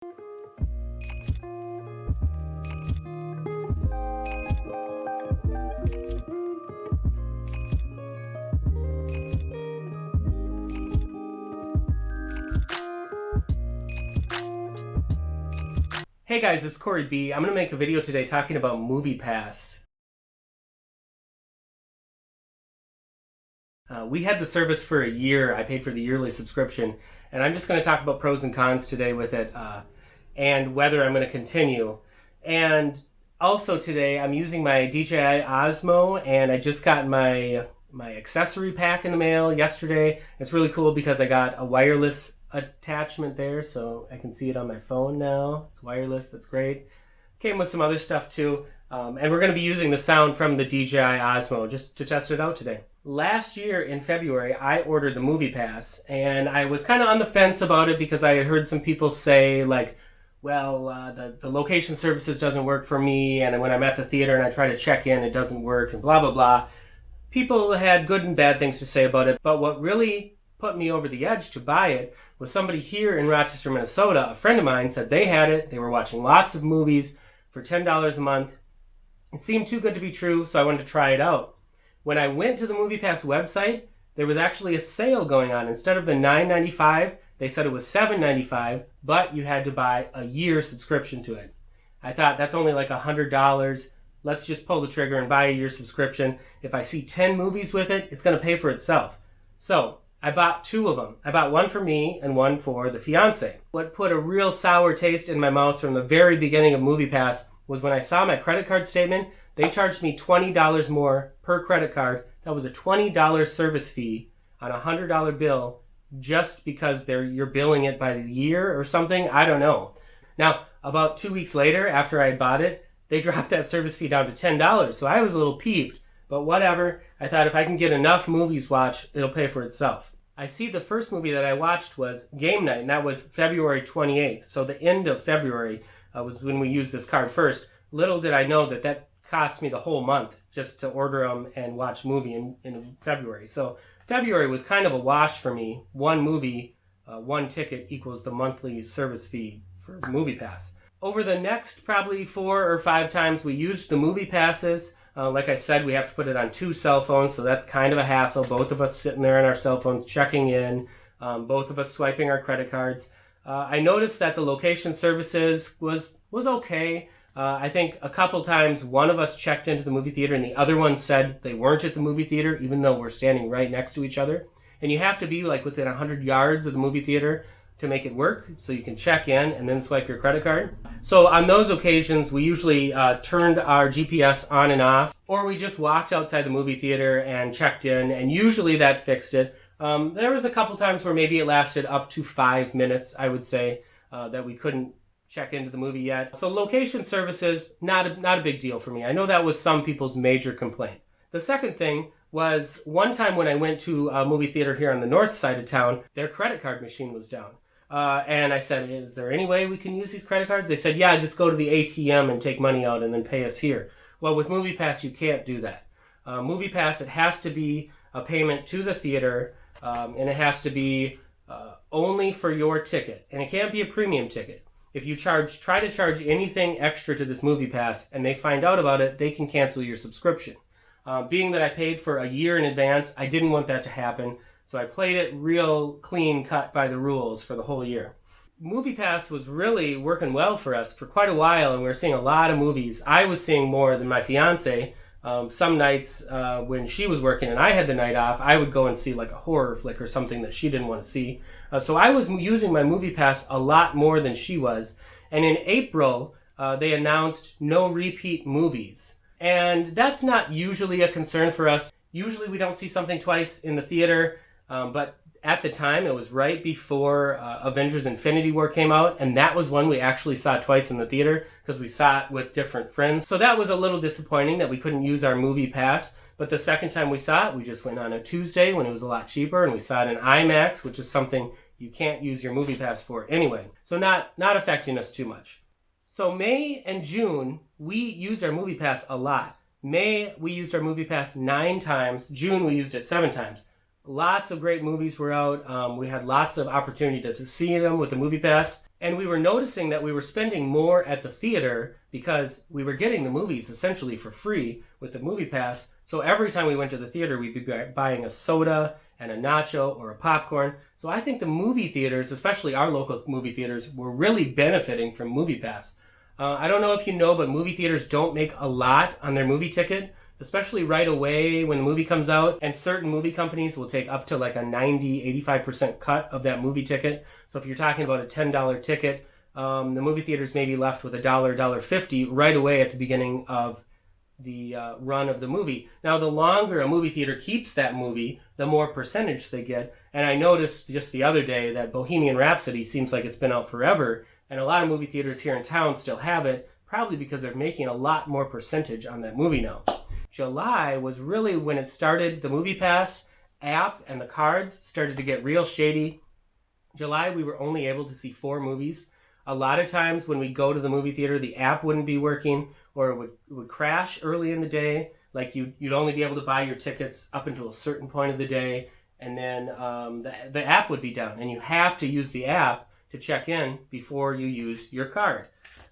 Hey guys, it's Corey B. I'm going to make a video today talking about MoviePass. We had the service for a year. I paid for the yearly subscription, and I'm just going to talk about pros and cons today with it, and whether I'm going to continue. And also today, I'm using my DJI Osmo, and I just got my accessory pack in the mail yesterday. It's really cool because I got a wireless attachment there, so I can see it on my phone now. It's wireless. That's great. Came with some other stuff too, and we're going to be using the sound from the DJI Osmo just to test it out today. Last year in February, I ordered the MoviePass, and I was kind of on the fence about it because I had heard some people say, like, well, the location services doesn't work for me, and when I'm at the theater and I try to check in, it doesn't work, and blah, blah, blah. People had good and bad things to say about it, but what really put me over the edge to buy it was somebody here in Rochester, Minnesota. A friend of mine said they had it. They were watching lots of movies for $10 a month. It seemed too good to be true, so I wanted to try it out. When I went to the MoviePass website, there was actually a sale going on. Instead of the $9.95, they said it was $7.95, but you had to buy a year subscription to it. I thought, that's only like $100. Let's just pull the trigger and buy a year subscription. If I see 10 movies with it, it's going to pay for itself. So I bought two of them. I bought one for me and one for the fiance. What put a real sour taste in my mouth from the very beginning of MoviePass was when I saw my credit card statement. They charged me $20 more per credit card. That was a $20 service fee on a $100 bill just because you're billing it by the year or something. I don't know. Now, about 2 weeks later, after I bought it, they dropped that service fee down to $10. So I was a little peeved, but whatever. I thought if I can get enough movies watched, it'll pay for itself. I see the first movie that I watched was Game Night, and that was February 28th. So the end of February was when we used this card first. Little did I know that cost me the whole month just to order them and watch movie in February. So February was kind of a wash for me. One movie, one ticket equals the monthly service fee for MoviePass. Over the next probably 4 or 5 times we used the MoviePasses. Like I said, we have to put it on 2 cell phones, so that's kind of a hassle. Both of us sitting there on our cell phones checking in, both of us swiping our credit cards. I noticed that the location services was okay. I think a couple times one of us checked into the movie theater and the other one said they weren't at the movie theater, even though we're standing right next to each other. And you have to be like within 100 yards of the movie theater to make it work, so you can check in and then swipe your credit card. So on those occasions, we usually turned our GPS on and off, or we just walked outside the movie theater and checked in, and usually that fixed it. There was a couple times where maybe it lasted up to 5 minutes, I would say, that we couldn't check into the movie yet. So location services, not a big deal for me. I know that was some people's major complaint. The second thing was one time when I went to a movie theater here on the north side of town, their credit card machine was down. And I said, is there any way we can use these credit cards? They said, yeah, just go to the ATM and take money out and then pay us here. Well, with MoviePass, you can't do that. MoviePass, it has to be a payment to the theater, and it has to be only for your ticket. And it can't be a premium ticket. If you try to charge anything extra to this MoviePass and they find out about it, they can cancel your subscription. Being that I paid for a year in advance, I didn't want that to happen. So I played it real clean cut by the rules for the whole year. MoviePass was really working well for us for quite a while, and we were seeing a lot of movies. I was seeing more than my fiance. Some nights when she was working and I had the night off, I would go and see like a horror flick or something that she didn't want to see. So I was using my MoviePass a lot more than she was. And in April, they announced no repeat movies. And that's not usually a concern for us. Usually we don't see something twice in the theater, but at the time it was right before Avengers Infinity War came out, and that was one we actually saw twice in the theater because we saw it with different friends. So that was a little disappointing that we couldn't use our MoviePass, but the second time we saw it, we just went on a Tuesday when it was a lot cheaper, and we saw it in IMAX, which is something you can't use your MoviePass for anyway. So not affecting us too much. So May and June, we used our MoviePass a lot. May, we used our MoviePass 9 times. June, we used it 7 times. Lots of great movies were out. We had lots of opportunity to see them with the MoviePass. And we were noticing that we were spending more at the theater because we were getting the movies essentially for free with the MoviePass. So every time we went to the theater, we'd be buying a soda and a nacho or a popcorn. So I think the movie theaters, especially our local movie theaters, were really benefiting from MoviePass. I don't know if you know, but movie theaters don't make a lot on their movie ticket, especially right away when the movie comes out. And certain movie companies will take up to like a 85% cut of that movie ticket. So if you're talking about a $10 ticket, the movie theaters may be left with $1.50 right away at the beginning of the run of the movie. Now, the longer a movie theater keeps that movie, the more percentage they get. And I noticed just the other day that Bohemian Rhapsody seems like it's been out forever, and a lot of movie theaters here in town still have it, probably because they're making a lot more percentage on that movie now. July was really when it started, the MoviePass app and the cards started to get real shady. July, we were only able to see 4 movies. A lot of times when we go to the movie theater, the app wouldn't be working, or it would crash early in the day. Like you'd only be able to buy your tickets up until a certain point of the day, and then the app would be down. And you have to use the app to check in before you use your card.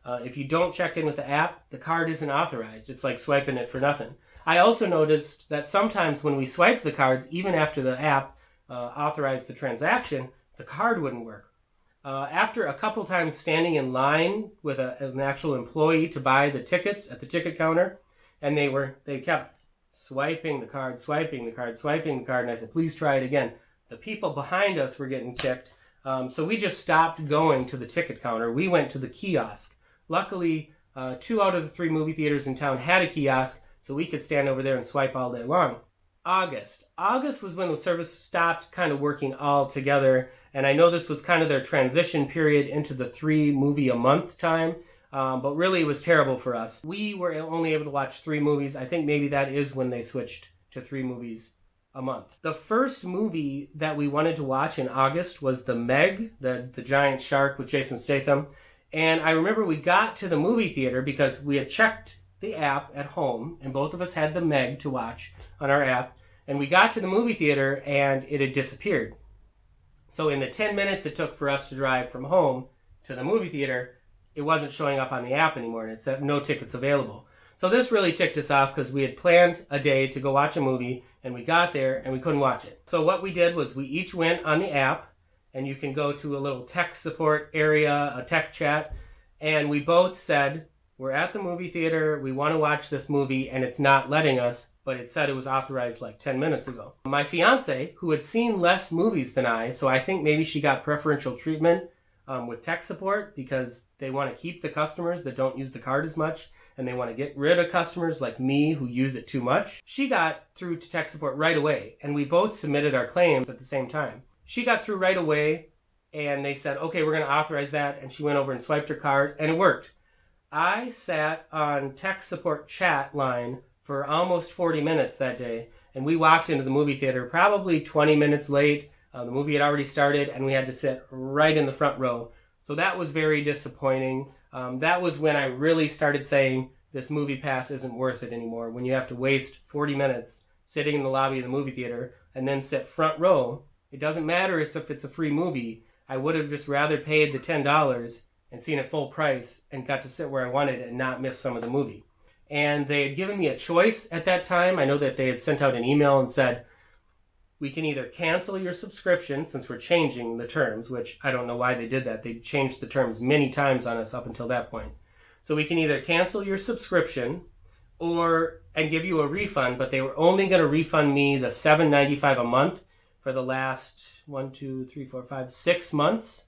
If you don't check in with the app, the card isn't authorized. It's like swiping it for nothing. I also noticed that sometimes when we swiped the cards, even after the app authorized the transaction, the card wouldn't work. After a couple times standing in line with an actual employee to buy the tickets at the ticket counter, and they kept swiping the card, and I said, please try it again. The people behind us were getting ticked, so we just stopped going to the ticket counter. We went to the kiosk. Luckily, 2 out of the 3 movie theaters in town had a kiosk, so we could stand over there and swipe all day long. August was when the service stopped kind of working all together, and I know this was kind of their transition period into the 3 movie a month time, but really it was terrible for us. We were only able to watch 3 movies. I think maybe that is when they switched to 3 movies a month. The first movie that we wanted to watch in August was The Meg, the giant shark with Jason Statham, and I remember we got to the movie theater because we had checked the app at home, and both of us had The Meg to watch on our app, and we got to the movie theater and it had disappeared. So in the 10 minutes it took for us to drive from home to the movie theater, it wasn't showing up on the app anymore, and it said no tickets available. So this really ticked us off because we had planned a day to go watch a movie, and we got there and we couldn't watch it. So what we did was we each went on the app, and you can go to a little tech support area, a tech chat, and we both said, we're at the movie theater, we want to watch this movie, and it's not letting us, but it said it was authorized like 10 minutes ago. My fiance, who had seen less movies than I, so I think maybe she got preferential treatment with tech support because they want to keep the customers that don't use the card as much, and they want to get rid of customers like me who use it too much. She got through to tech support right away, and we both submitted our claims at the same time. She got through right away, and they said, okay, we're going to authorize that, and she went over and swiped her card, and it worked. I sat on tech support chat line for almost 40 minutes that day, and we walked into the movie theater probably 20 minutes late. The movie had already started, and we had to sit right in the front row. So that was very disappointing. That was when I really started saying this MoviePass isn't worth it anymore. When you have to waste 40 minutes sitting in the lobby of the movie theater and then sit front row, it doesn't matter if it's a free movie. I would have just rather paid the $10 and seen it full price and got to sit where I wanted and not miss some of the movie. And they had given me a choice at that time. I know that they had sent out an email and said, we can either cancel your subscription since we're changing the terms, which I don't know why they did that. They changed the terms many times on us up until that point. So we can either cancel your subscription and give you a refund, but they were only going to refund me the $7.95 a month for the last 6 months.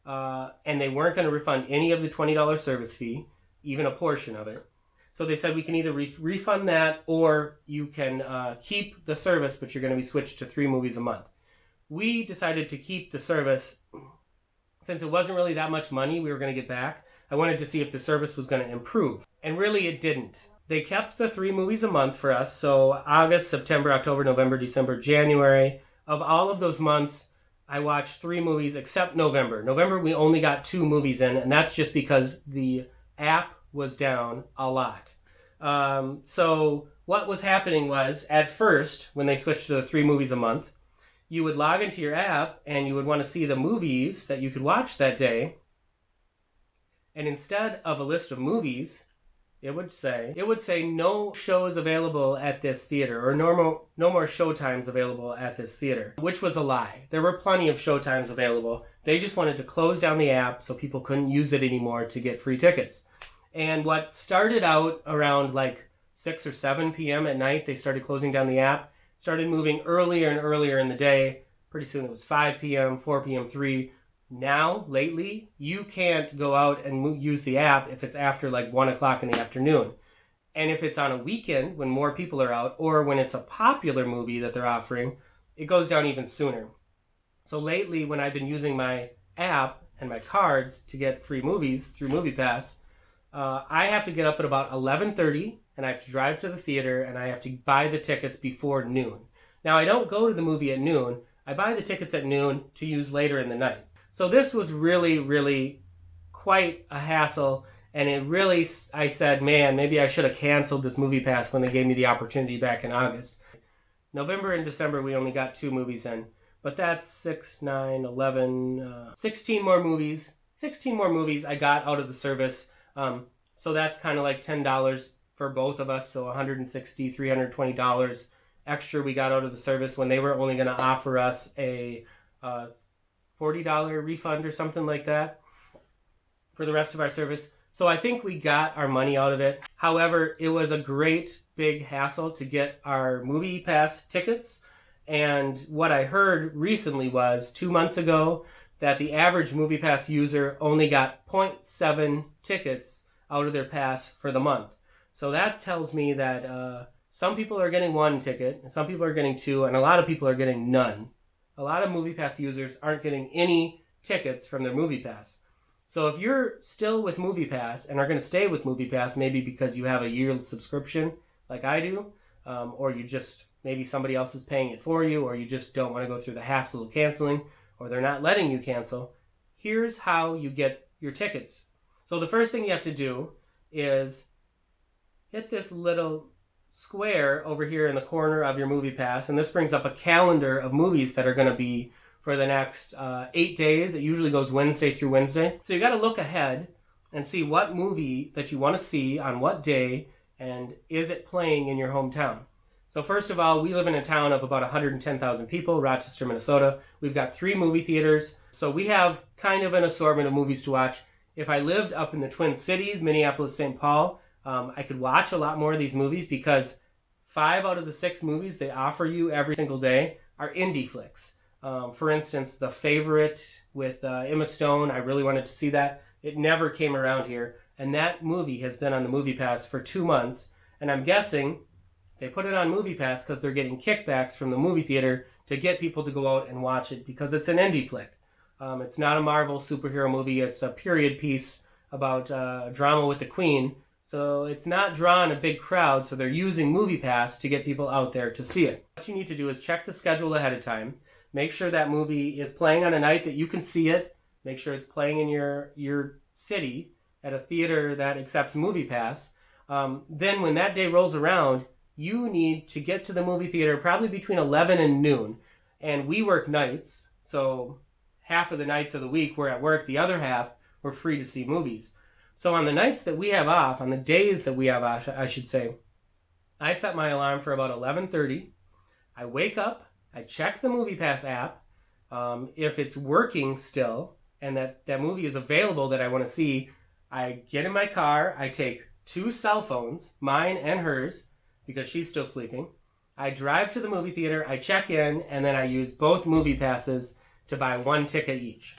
And they weren't going to refund any of the $20 service fee, even a portion of it. So they said we can either refund that or you can keep the service, but you're going to be switched to 3 movies a month. We decided to keep the service since it wasn't really that much money we were going to get back. I wanted to see if the service was going to improve. And really it didn't. They kept the 3 movies a month for us. So August, September, October, November, December, January. Of all of those months, I watched 3 movies except November. November we only got 2 movies in, and that's just because the app was down a lot. So what was happening was, at first, when they switched to the 3 movies a month, you would log into your app and you would want to see the movies that you could watch that day, And instead of a list of movies, it would say no shows available at this theater, or no more showtimes available at this theater, which was a lie. There were plenty of showtimes available. They just wanted to close down the app so people couldn't use it anymore to get free tickets. And what started out around like 6 or 7 p.m. at night, they started closing down the app, started moving earlier and earlier in the day. Pretty soon it was 5 p.m., 4 p.m., 3. Now, lately, you can't go out and use the app if it's after like 1 o'clock in the afternoon. And if it's on a weekend when more people are out, or when it's a popular movie that they're offering, it goes down even sooner. So lately, when I've been using my app and my cards to get free movies through MoviePass, I have to get up at about 11:30, and I have to drive to the theater, and I have to buy the tickets before noon. Now, I don't go to the movie at noon. I buy the tickets at noon to use later in the night. So this was really, really quite a hassle, and it really, I said, man, maybe I should have canceled this MoviePass when they gave me the opportunity back in August. November and December, we only got 2 movies in, but that's 6, 9, 11, 16 more movies. 16 more movies I got out of the service. So that's kind of like $10 for both of us, so $160, $320 extra we got out of the service when they were only going to offer us a $40 refund or something like that for the rest of our service. So I think we got our money out of it. However, it was a great big hassle to get our MoviePass tickets. And what I heard recently was 2 months ago that the average MoviePass user only got 0.7 tickets out of their pass for the month. So that tells me that some people are getting 1 ticket, and some people are getting 2, and a lot of people are getting none. A lot of MoviePass users aren't getting any tickets from their MoviePass. So if you're still with MoviePass and are going to stay with MoviePass, maybe because you have a yearly subscription like I do, or you just, maybe somebody else is paying it for you, or you just don't want to go through the hassle of canceling, or they're not letting you cancel, here's how you get your tickets. So the first thing you have to do is hit this little square over here in the corner of your MoviePass, and this brings up a calendar of movies that are going to be for the next 8 days. It usually goes Wednesday through Wednesday. So you got to look ahead and see what movie that you want to see on what day, and is it playing in your hometown. So first of all, we live in a town of about 110,000 people, Rochester, Minnesota. We've got 3 movie theaters, so we have kind of an assortment of movies to watch. If I lived up in the Twin Cities, Minneapolis, St. Paul, I could watch a lot more of these movies because 5 out of the 6 movies they offer you every single day are indie flicks. For instance, The Favorite with Emma Stone, I really wanted to see that. It never came around here, and that movie has been on the MoviePass for 2 months, and I'm guessing they put it on MoviePass because they're getting kickbacks from the movie theater to get people to go out and watch it because it's an indie flick. It's not a Marvel superhero movie. It's a period piece about drama with the Queen. So it's not drawing a big crowd, so they're using MoviePass to get people out there to see it. What you need to do is check the schedule ahead of time. Make sure that movie is playing on a night that you can see it. Make sure it's playing in your city at a theater that accepts MoviePass. Then when that day rolls around, you need to get to the movie theater probably between 11 and noon. And we work nights, so half of the nights of the week we're at work, the other half we're free to see movies. So on the nights that we have off, on the days that we have off, I should say, I set my alarm for about 11:30. I wake up, I check the MoviePass app. If it's working still and that movie is available that I want to see, I get in my car, I take 2 cell phones, mine and hers, because she's still sleeping. I drive to the movie theater, I check in, and then I use both MoviePasses to buy 1 ticket each.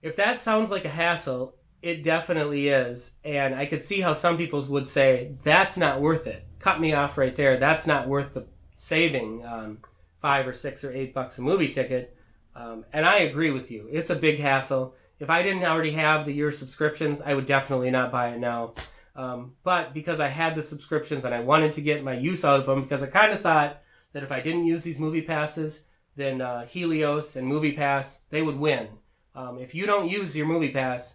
If that sounds like a hassle, it definitely is, and I could see how some people would say, that's not worth it. Cut me off right there. That's not worth the saving $5 or $6 or $8 a movie ticket. And I agree with you. It's a big hassle. If I didn't already have the year subscriptions, I would definitely not buy it now. But because I had the subscriptions and I wanted to get my use out of them, because I kind of thought that if I didn't use these movie passes, then Helios and MoviePass, they would win. If you don't use your MoviePass,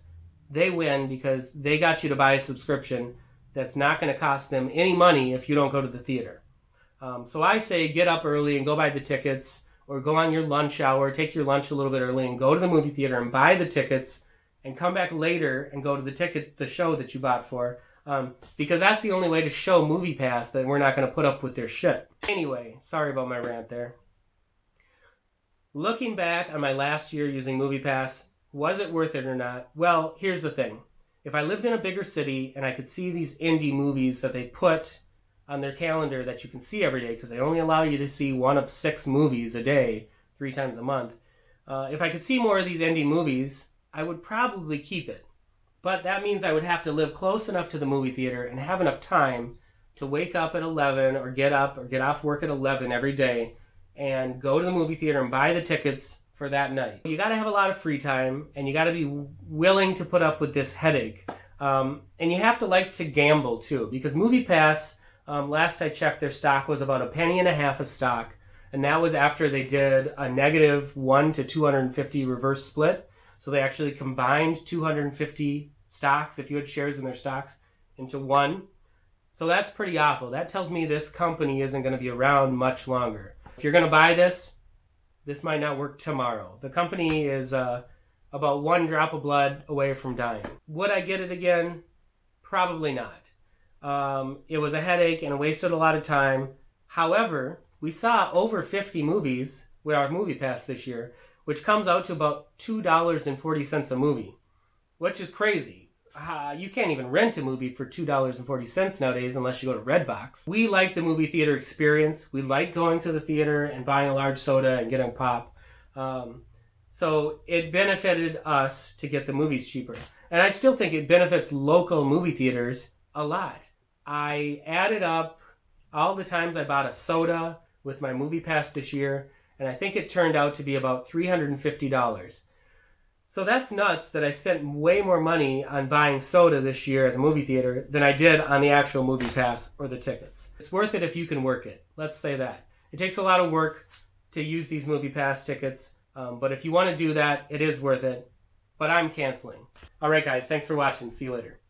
they win because they got you to buy a subscription that's not going to cost them any money if you don't go to the theater. So I say get up early and go buy the tickets, or go on your lunch hour, take your lunch a little bit early and go to the movie theater and buy the tickets and come back later and go to the show that you bought for, because that's the only way to show MoviePass that we're not going to put up with their shit. Anyway, sorry about my rant there. Looking back on my last year using MoviePass, was it worth it or not? Well, here's the thing. If I lived in a bigger city and I could see these indie movies that they put on their calendar that you can see every day, because they only allow you to see one of 6 movies a day, 3 times a month. If I could see more of these indie movies, I would probably keep it. But that means I would have to live close enough to the movie theater and have enough time to wake up at 11 or get off work at 11 every day and go to the movie theater and buy the tickets for that night. You got to have a lot of free time, and you got to be willing to put up with this headache. And you have to like to gamble too, because MoviePass, last I checked, their stock was about $0.015 a stock, and that was after they did a -1 to 250 reverse split. So they actually combined 250 stocks, if you had shares in their stocks, into one. So that's pretty awful. That tells me this company isn't going to be around much longer. If you're going to buy this might not work tomorrow. The company is about 1 drop of blood away from dying. Would I get it again? Probably not. It was a headache and it wasted a lot of time. However, we saw over 50 movies with our MoviePass this year, which comes out to about $2.40 a movie, which is crazy. You can't even rent a movie for $2.40 nowadays unless you go to Redbox. We like the movie theater experience. We like going to the theater and buying a large soda and getting pop. So it benefited us to get the movies cheaper. And I still think it benefits local movie theaters a lot. I added up all the times I bought a soda with my MoviePass this year, and I think it turned out to be about $350. So that's nuts that I spent way more money on buying soda this year at the movie theater than I did on the actual MoviePass or the tickets. It's worth it if you can work it. Let's say that. It takes a lot of work to use these MoviePass tickets, but if you want to do that, it is worth it. But I'm canceling. All right, guys, thanks for watching. See you later.